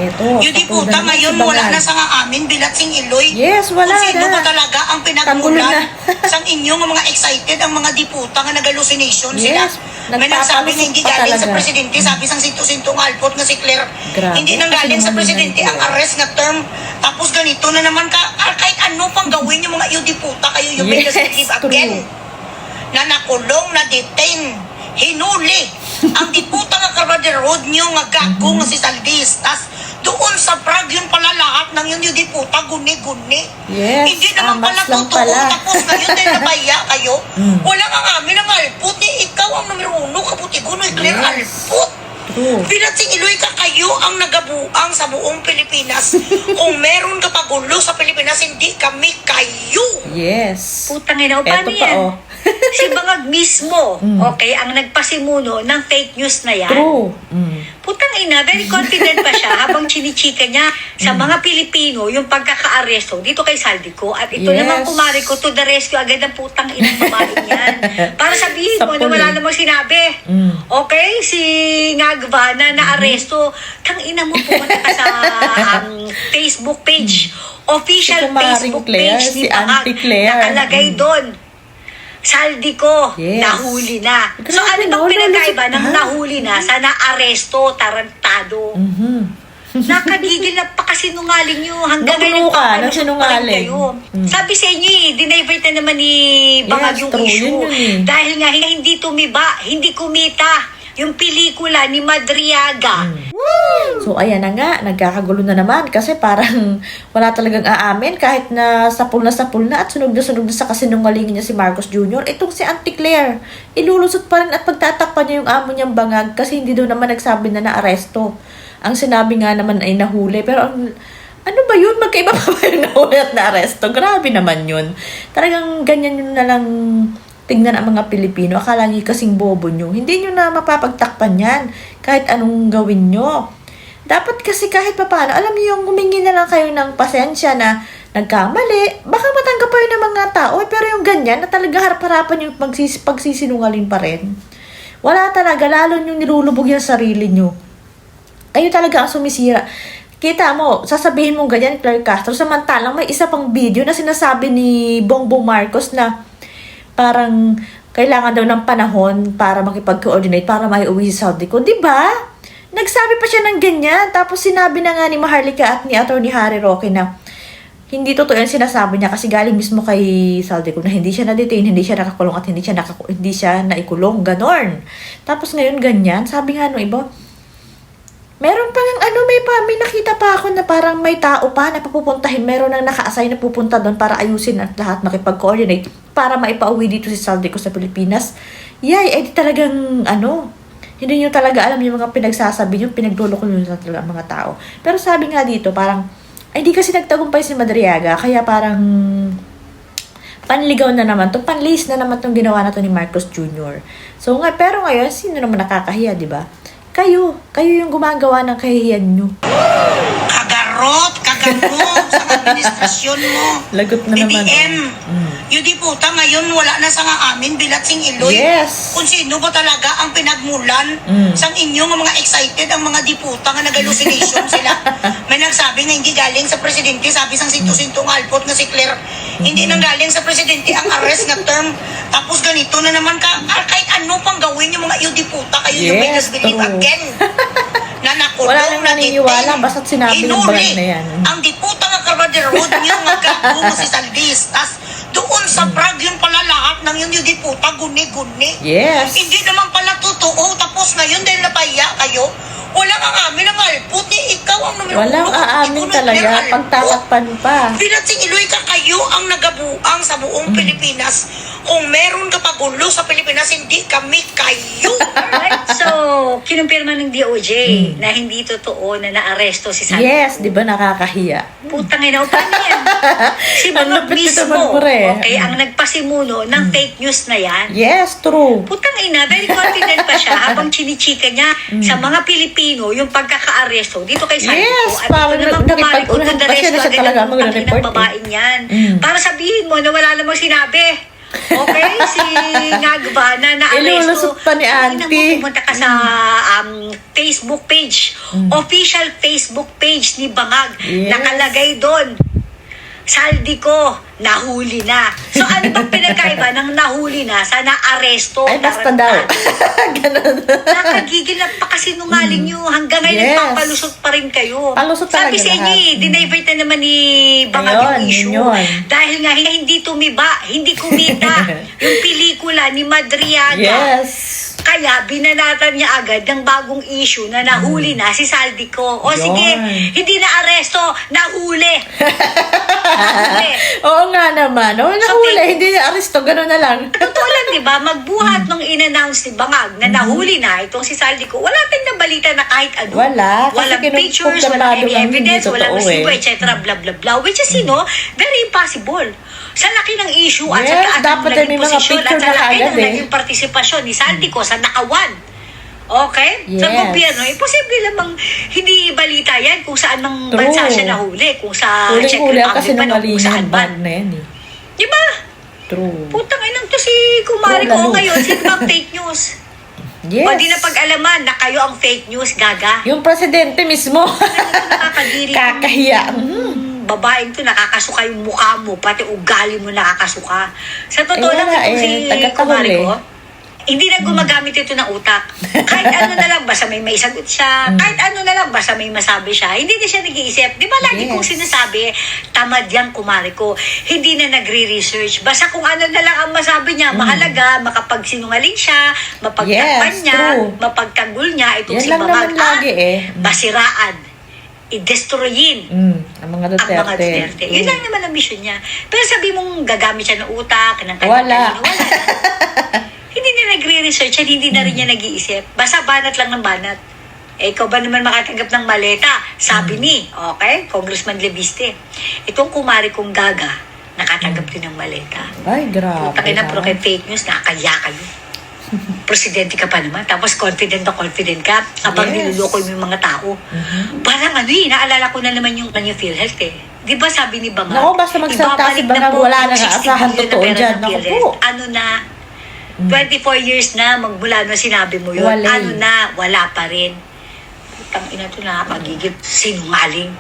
Eto, Yung di takbo puta na naman ngayon si wala Bangag. na sa nga amin bilat sing iloy. Yes, wala Kung sino na. ba talaga ang Tanggulo pinagmulan na. sang inyong mga excited ang mga diputa nga nag-hallucination Yes, sila. May nagsabi na hindi nagpapalusot pa galing sa talaga. presidente, sabi sang sinto-sintong alpot nga si Claire. Grabe, Hindi nang galing sa kasinungalingan presidente ko. ang arrest nga term. Tapos ganito na naman ka, kahit ano pang gawin yung mga diputa kayo yung Yes, yes, give again. true. Na nakulong, na detain, hinuli ang diputa nga Carabao Road nyo nga gago nga si Saldis. Tas doon sa Prague yun pala lahat ng yun yung diputa guni-guni. Yes, Hindi naman pala amas lang totoo. pala. Tapos ngayon din nabaya kayo. Wala nga amin ang alput ni ikaw ang numero 1 kaputi-guno Claire Yes. alput. True. Pinatsing iloy ka kayo ang nagabuang sa buong Pilipinas. Kung meron ka pagulo sa Pilipinas, hindi kami kayo. Yes. Putang ina, Eto paano pa, yan? oh. Si Bangag mismo, okay, ang nagpasimuno ng fake news na yan. True. Putang ina, very confident pa siya habang chinichika niya sa mga Pilipino yung pagkaka-aresto dito kay Saldico. At ito Yes. naman kumari ko to the rescue agad ang putang inang babae niyan. Para sabihin mo na Sapul wala eh. namang sinabi. Okay, si Ngagva na naaresto. Tang ina mo, pumunta ka sa Facebook page. Official Si Kumaring Facebook Claire, page si ni Bangag. Auntie Claire. Nakalagay doon. Saldico, Yes. nahuli na. So Grabe, no? ano bang pinagkaiba ng Lulusot na. nahuli na sa naaresto, tarantado? Nakagigil na pa kasi nungaling nyo. Hanggang Napuno ngayon, ka, papalusot pa rin nagsinungaling. kayo. Sabi sa inyo dinivert na naman ni Bangag Yes, yung true. issue. Yun yun eh. Dahil nga hindi tumiba, hindi kumita yung pelikula ni Madriaga. So, ayan na nga, nagkakagulo na naman kasi parang wala talagang aamin kahit na sapul na at sunog na sa kasinungalingan niya si Marcos Jr. Itong si Auntie Claire, ilulusot pa rin at pagtatakpan niya yung amo niyang Bangag kasi hindi daw naman nagsabi na naaresto. Ang sinabi nga naman ay nahuli. Pero ano ba yun? Magkaiba pa ba yung nahuli at naaresto? Grabe naman yun. Talagang ganyan yun na lang tingnan ang mga Pilipino. Akala nyo kasing bobo nyo. Hindi nyo na mapapagtakpan yan. Kahit anong gawin nyo. Dapat kasi kahit papaano, alam nyo yung humingi na lang kayo ng pasensya na nagkamali. Baka matanggap pa yun ng mga tao. Pero yung ganyan na talaga harap-harapan yung pagsisinungaling pa rin. Wala talaga. Lalo yung nilulubog yung sarili nyo. Kayo talaga ang sumisira. Kita mo, sasabihin mo ganyan, Claire Castro, samantalang may isa pang video na sinasabi ni Bongbong Marcos na parang kailangan daw ng panahon para makipag-coordinate, para maiuwi si Saldico. Diba? Nagsabi pa siya ng ganyan. Tapos sinabi na nga ni Maharlika at ni Atty. Harry Roque na hindi totoo yan sinasabi niya kasi galing mismo kay Saldico na hindi siya na-detain, hindi siya nakakulong at hindi siya naikulong. Ganon. Tapos ngayon ganyan. Sabi nga nung iba, meron pa ng may nakita pa ako na parang may tao pa na papupuntahin. Meron nang naka-assign na pupunta doon para ayusin at lahat makipag-coordinate para maipauwi dito si Saldico sa Pilipinas. Yay, di talagang hindi nyo talaga alam yung mga pinagsasabi nyo, pinagluloko nyo talaga ang mga tao. Pero sabi nga dito, parang, hindi kasi nagtagumpay si Madriaga, kaya parang panligaw na naman to, panlis na naman tong ginawa na to ni Marcos Jr. So pero ngayon, sino naman nakakahiya, di ba? Kayo yung gumagawa ng kahihiyan nyo. Kagamot sa administrasyon mo. Lagot na naman. BBM. Yung diputa ngayon wala na sa nga amin bilat sing iloy. Yes. Kung sino ba talaga ang pinagmulan sang inyong mga excited ang mga diputa nga nag-hallucination sila. May nagsabi na hindi galing sa presidente, sabi sang sinto-sintong alpot nga si Claire. Hindi nang galing sa presidente ang arrest nga term. Tapos ganito na naman ka, kahit ano pang gawin yung mga diputa kayo yung Yes, make us believe true. again. Na nakulong, Wala nang naniniwala, basta't sinabi ng Bangag na yan. ang diputa nga Carabao Road nyo nga gago nga si Saldis. Tas doon sa Prague yun pala lahat ng yun yung diputa guni-guni. Yes. Hindi naman pala totoo. Tapos ngayon dahil napaya kayo, walang aamin ang alput ni ikaw ang numero 1. Walang aamin talaga, pagtatakpan pa. Pinatsing iloy ka kayo ang nagabuang sa buong Pilipinas. Kung meron ka pagulo sa Pilipinas, hindi kami kayo. Right? So, kinumpirma ng DOJ na hindi totoo na naaresto si Saldico. Yes, di ba nakakahiya? Putang ina, paano yan? Si Ang Bangag lupit nito, mismo, Marpore. okay, ang nagpasimuno ng fake news na yan. Yes, true. Putang ina, very confident pa siya habang chinichika niya sa mga Pilipino yung pagkaka-aresto dito kay Saldico. Yes, At ito naman kumari ko to nakipag-unahan the pa siya na rescue siya agad talaga ang putang magre-report inang babaeng yan. Para sabihin mo na wala namang sinabi. Okay, si Nagbana na aresto. Ilulusot pa ni Auntie. Pumunta ka sa Facebook page. Official Facebook page ni Bangag. Yes. Nakalagay doon. Saldi ko, nahuli na. So ano bang pinagkaiba ng nahuli na sa naaresto? Ay, basta daw. Ganun. Nakagigil na pa kasi nungaling nyo. Hanggang ngayon, Yes. nagpapalusot pa rin kayo. Palusot Sabi talaga sa inyo, lahat. dinivert na naman ni Bangag Ayun, yung issue. yun. Dahil nga hindi tumiba, hindi kumita yung pelikula ni Madriaga. Yes. Kaya binanatan niya agad ng bagong issue na nahuli na si Saldico. O Yun. sige, hindi na aresto, nahuli. Nahuli. Oo nga naman. Oo, nahuli. Hindi na aresto. Ganun na lang. Totoo lang, di ba? Magbuhat nung in-announce ni Bangag na nahuli na itong si Saldico, wala tayong nabalita na kahit ano. Wala. Kasi Walang pictures, kinukumpirmado walang any lang, hindi evidence, walang totoo resibo, eh. etc. Blah, blah, blah. Which is, very impossible. Sa laki ng issue at Yes, sa taas dapat ng may naging mga posisyon at picture sa na laki kaagad ng eh. naging partisipasyon ni Saldico sa nakawan. Okay? Sa Yes. gobyerno, posible namang hindi balita yan kung saan ng True. bansa siya nahuli, kung sa Czech Huling-huli ang Republic man o kung saan kasinungalingan man. band na yan eh. Di ba? True. Putang inang to si Kumari True, ko lalo. ngayon, sino bang fake news? Yes. O di na pag-alaman na kayo ang fake news, gaga. Yung presidente mismo. Nakakadiri. Kakahiya. Babaeng to, nakakasuka yung mukha mo, pati ugali mo nakakasuka. Sa totoo Eh, lang, wala itong eh. si Taga-tahol Kumari eh. ko, hindi na gumagamit ito ng utak. Kahit ano na lang, basta may maisagot siya. Kahit ano na lang, basta may masabi siya. Hindi na siya nag-iisip. Di ba lagi Yes. kong sinasabi, tamad yang Kumari ko. Hindi na nagre-research. Basta kung ano na lang ang masabi niya, mahalaga, makapagsinungaling siya, mapagtakpan Yes, niya, true. mapagtanggol niya, itong Yan si lang Bangag. naman lagi eh. Basiraan. I-destroyin Ang mga Duterte. ang mga Duterte. Yun lang naman ang mission niya. Pero sabi mong gagamit siya ng utak, ng Wala. wala. Hindi na nagre-research at hindi na rin niya nag-iisip. Basta banat lang ng banat. Eh, ikaw ba naman makatanggap ng maleta? Sabi ni, okay, Congressman Leviste. Itong Kumari kong gaga, nakatanggap din ng maleta. Ay, grabe. Putangin na, ha? pero kay fake news, nakakaya kayo. Presidente ka pa naman, tapos confident na confident ka, habang Yes. niluloko mo yung mga tao. Parang naalala ko na naman yung PhilHealth eh. Di ba sabi ni Bangag? Naku, basta magsalita si ibabalik na Bangag, po wala yung nang 60 aasahan billion na totoo pera dyan. ng Naku PhilHealth. po. Ano na, 24 years na magmula na sinabi mo yun. Wala eh. Ano na, wala pa rin. Putang ina to, nakakagigit sinungaling.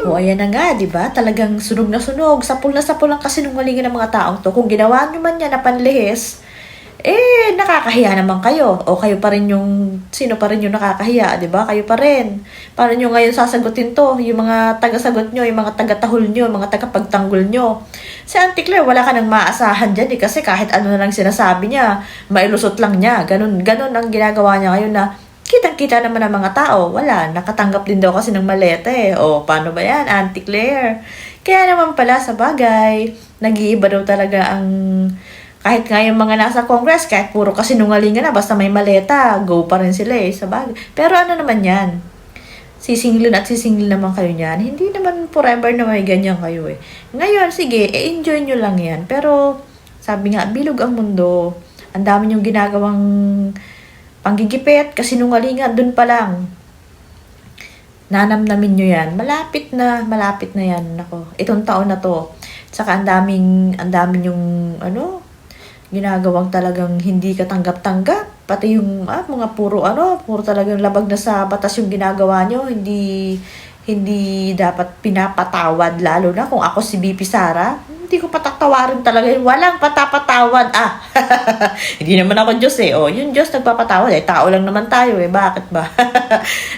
O, ayan na nga, di ba? Talagang sunog na sunog. Sapul na sapul ang kasinungalingan ng mga taong to. Kung ginawa nyo man yan na panlihis, eh, nakakahiya naman kayo. O kayo pa rin yung, sino pa rin yung nakakahiya, di ba? Kayo pa rin. Paano nyo ngayon sasagutin to? Yung mga taga-sagot nyo, yung mga taga-tahol nyo, yung mga taga-pagtanggol nyo. Si Auntie Claire, wala ka nang maasahan dyan eh. Kasi kahit ano na lang sinasabi niya, mailusot lang niya. Ganun ang ginagawa niya ngayon na, kitang-kita naman ng mga tao. Wala, nakatanggap din daw kasi ng maleta eh. O, paano ba yan, Auntie Claire? Kaya naman pala sa bagay, nag-iiba daw talaga ang... Kahit nga yung mga nasa Congress, kahit puro kasinungalingan na, basta may maleta, go pa rin sila eh, sa bagay. Pero ano naman yan? Sisinglin at sisinglin naman kayo niyan. Hindi naman forever na may ganyan kayo eh. Ngayon, sige, enjoy nyo lang yan. Pero, sabi nga, bilog ang mundo. Ang dami nyong ginagawang panggigipit, kasinungalingan, dun pa lang. Nanamnamin nyo yan. Malapit na yan. Nako, itong taon na to. Saka ang daming yung, ginagawang talagang hindi katanggap-tanggap. Pati yung mga puro talagang labag na sa batas yung ginagawa nyo. Hindi dapat pinapatawad. Lalo na kung ako si BP Sara, hindi ko patatawarin talaga yun. Walang patapatawad. Hindi naman ako Diyos eh. Yung Diyos nagpapatawad eh. Tao lang naman tayo eh. Bakit ba?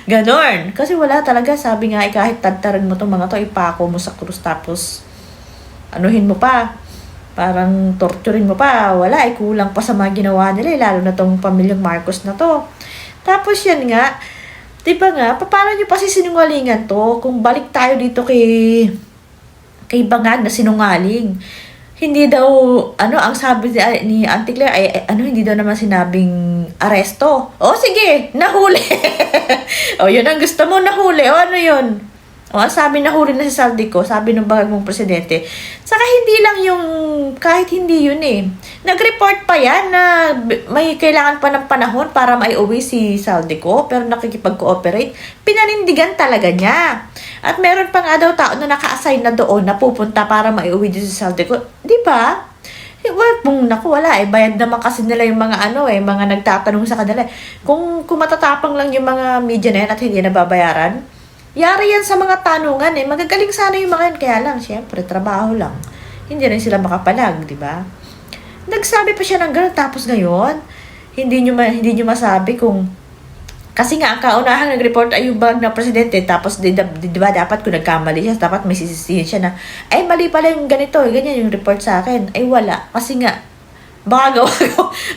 Ganon. Kasi wala talaga. Sabi nga kahit tadtarin mo itong mga to, ipako mo sa krus tapos anuhin mo pa. Parang torturin mo pa. Wala, kulang pa sa mga ginawa nila. Lalo na tong pamilyang Marcos na to. Tapos yan nga, diba nga, paano nyo pa sisinungalingan to? Kung balik tayo dito kay Bangag na sinungaling. Hindi daw, ang sabi ni Auntie Claire, ay hindi daw naman sinabing aresto. Sige, nahuli. Yun ang gusto mo, nahuli. Ano yun? Sabi nahuli na si Saldico, sabi ng Bangag mong presidente. Saka hindi lang yung, kahit hindi yun eh. Nag-report pa yan na may kailangan pa ng panahon para maiuwi si Saldico, pero nakikipag-cooperate. Pinanindigan talaga niya. At meron pa nga daw tao na naka-assign na doon na pupunta para maiuwi din si Saldico. Di ba? Well, naku, wala eh. Bayad naman kasi nila yung mga mga nagtatanong sa kanila. Kung matatapang lang yung mga media na yan at hindi nababayaran, yari yan sa mga tanungan eh. Magagaling sana yung mga yan. Kaya lang, syempre, trabaho lang. Hindi rin sila makapalag, di ba? Nagsabi pa siya ng gano'n. Tapos ngayon, hindi nyo masabi kung kasi nga, ang kaunahang nag-report ay yung bag na presidente, tapos di ba dapat kung nagkamali siya, dapat may sisisihin siya na, ay mali pala yung ganito, ganyan yung report sa akin. Ay wala, kasi nga, baka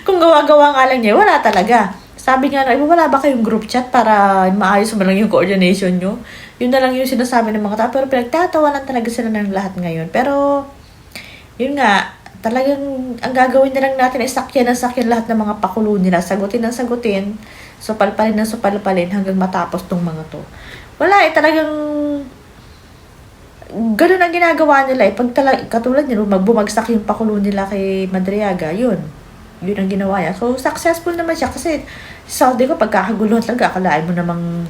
kung gawa-gawa nga lang niya, wala talaga. Sabi nga, ay wala ba kayong group chat para maayos mo lang yung coordination nyo? Yun na lang yung sinasabi ng mga tao, pero pinagtatawanan talaga sila ng lahat ngayon. Pero, yun nga, talagang ang gagawin na lang natin ay sakyan lahat ng mga pakulo nila, sagutin ng sagutin, supalpalin ng supalpalin hanggang matapos tong mga to. Wala eh, talagang ganun ang ginagawa nila eh. Pag katulad nila, magbumagsak yung pakulo nila kay Madriaga, yun ang ginawa niya. So, successful naman siya kasi sabi ko, pagkakaguluhan talaga, akalain mo namang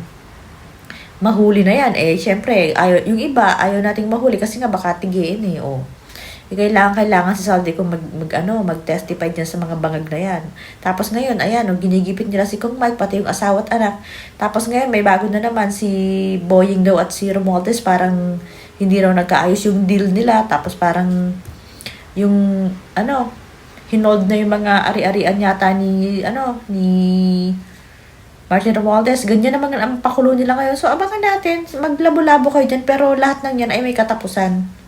mahuli na yan. Eh, syempre, yung iba, ayaw nating mahuli kasi nga baka tigiin eh. Oh. Kailangan si Saldi kung mag-testify dyan sa mga bangag na yan. Tapos ngayon, ayan, ginigipit nila si Kong Mike, pati yung asawa at anak. Tapos ngayon, may bago na naman si Boying daw at si Romualdez, parang hindi raw nagkaayos yung deal nila. Tapos parang yung, hinold na yung mga ari-arian yata ni Martin Romualdez. Ganyan naman ang pakulo nila ngayon. So, abangan natin, maglabo-labo kayo dyan, pero lahat ng yan ay may katapusan.